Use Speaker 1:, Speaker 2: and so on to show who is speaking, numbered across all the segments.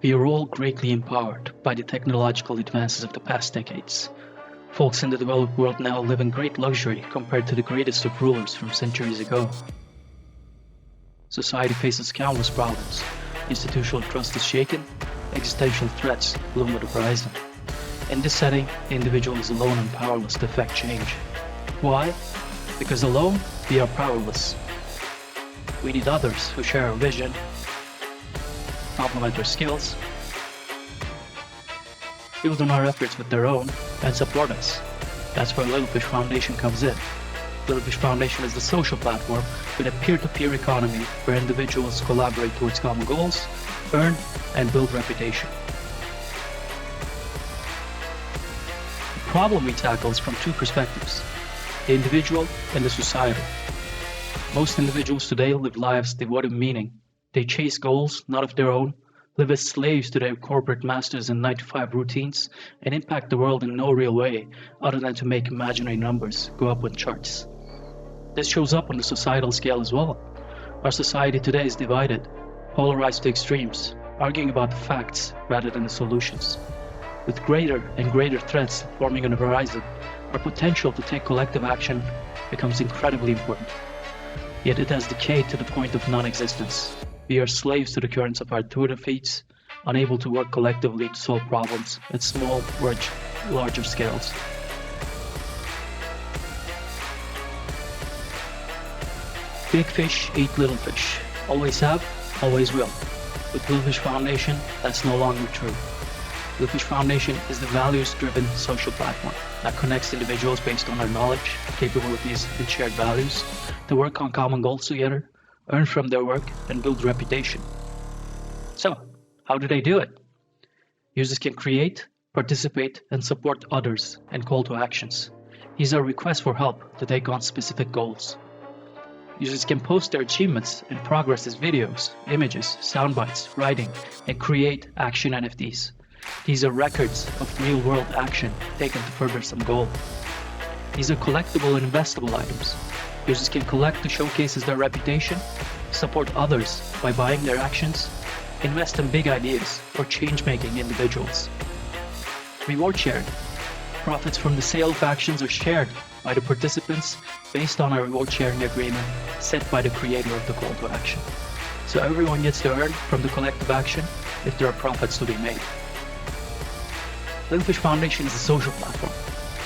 Speaker 1: We are all greatly empowered by the technological advances of the past decades. Folks in the developed world now live in great luxury compared to the greatest of rulers from centuries ago. Society faces countless problems. Institutional trust is shaken, existential threats loom at the horizon. In this setting, the individual is alone and powerless to effect change. Why? Because alone, we are powerless. We need others who share our vision, complement our skills, build on our efforts with their own, and support us. That's where Little Fish Foundation comes in. Little Fish Foundation is the social platform with a peer-to-peer economy where individuals collaborate towards common goals, earn, and build reputation. The problem we tackle is from two perspectives: the individual and the societal. Most individuals today live lives devoid of meaning. They chase goals not of their own, live as slaves to their corporate masters in 9-to-5 routines, and impact the world in no real way other than to make imaginary numbers go up on charts. This shows up on the societal scale as well. Our society today is divided, polarized to extremes, arguing about the facts rather than the solutions. With greater and greater threats forming on the horizon, our potential to take collective action becomes incredibly important. Yet it has decayed to the point of non-existence. We are slaves to the currents of our Twitter feeds, unable to work collectively to solve problems at small or larger scales. Big fish eat little fish. Always have, always will. With Little Fish Foundation, that's no longer true. Little Fish Foundation is the values-driven social platform that connects individuals based on their knowledge, capabilities, and shared values to work on common goals together, earn from their work, and build reputation. So, how do they do it? Users can create, participate, and support others and call to actions. These are requests for help to take on specific goals. Users can post their achievements and progress as videos, images, sound bites, writing, and create action NFTs. These are records of real-world action taken to further some goal. These are collectible and investable items. Users can collect to showcase their reputation, support others by buying their actions, invest in big ideas or change-making individuals. Reward sharing. Profits from the sale of actions are shared by the participants based on a reward sharing agreement set by the creator of the call to action. So everyone gets to earn from the collective action if there are profits to be made. Little Fish Foundation is a social platform.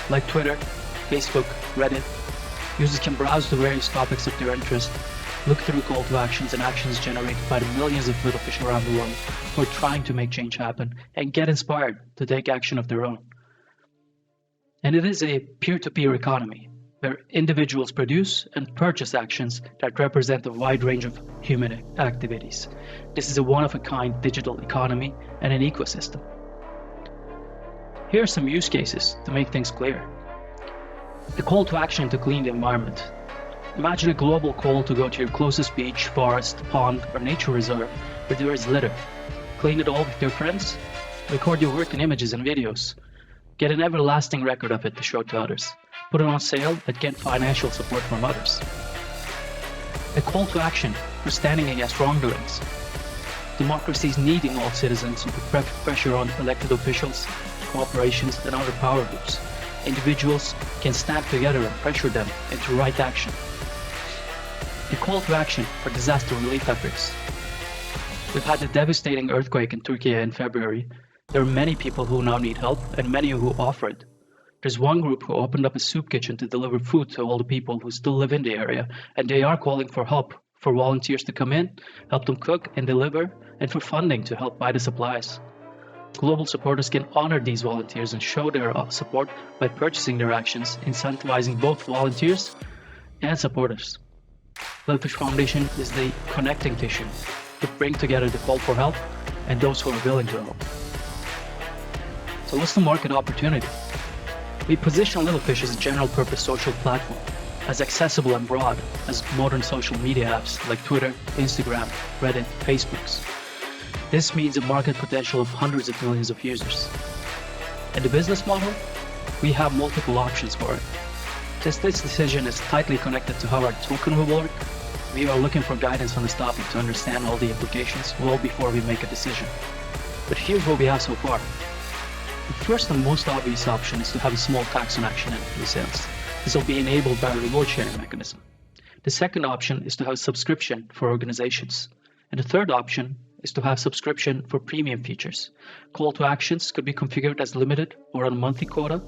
Speaker 1: Like Twitter, Facebook, Reddit, users can browse the various topics of their interest, look through call to actions and actions generated by the millions of little fish around the world who are trying to make change happen, and get inspired to take action of their own. And it is a peer-to-peer economy, where individuals produce and purchase actions that represent a wide range of human activities. This is a one-of-a-kind digital economy and an ecosystem. Here are some use cases to make things clear. The call to action to clean the environment. Imagine a global call to go to your closest beach, forest, pond, or nature reserve where there is litter. Clean it all with your friends, record your work in images and videos, get an everlasting record of it to show to others, put it on sale and get financial support from others. A call to action for standing against wrongdoings. Democracies needing all citizens to put pressure on elected officials, corporations, and other power groups. Individuals can stand together and pressure them into right action. A call to action for disaster relief efforts. We've had a devastating earthquake in Turkey in February. There are many people who now need help and many who offer it. There's one group who opened up a soup kitchen to deliver food to all the people who still live in the area, and they are calling for help, for volunteers to come in, help them cook and deliver, and for funding to help buy the supplies. Global supporters can honor these volunteers and show their support by purchasing their actions, incentivizing both volunteers and supporters. Little Fish Foundation is the connecting tissue to bring together the call for help and those who are willing to help. So what's the market opportunity? We position Little Fish as a general-purpose social platform, as accessible and broad as modern social media apps like Twitter, Instagram, Reddit, Facebook. This means a market potential of hundreds of millions of users. And the business model? We have multiple options for it. Since this decision is tightly connected to how our token will work, we are looking for guidance on this topic to understand all the implications well before we make a decision. But here's what we have so far. The first and most obvious option is to have a small tax on Action NFT sales. This will be enabled by a reward sharing mechanism. The second option is to have subscription for organizations. And the third option is to have subscription for premium features. Call to actions could be configured as limited or on a monthly quota.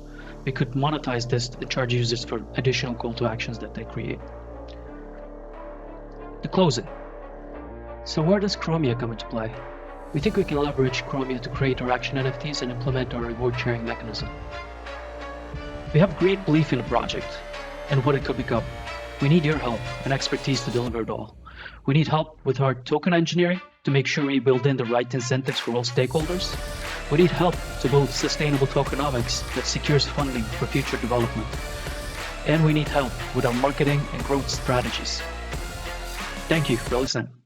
Speaker 1: We could monetize this and charge users for additional call to actions that they create. The closing. So where does Chromia come into play? We think we can leverage Chromia to create our Action NFTs and implement our reward sharing mechanism. We have great belief in the project and what it could become. We need your help and expertise to deliver it all. We need help with our token engineering to make sure we build in the right incentives for all stakeholders. We need help to build sustainable tokenomics that secures funding for future development. And we need help with our marketing and growth strategies. Thank you for listening.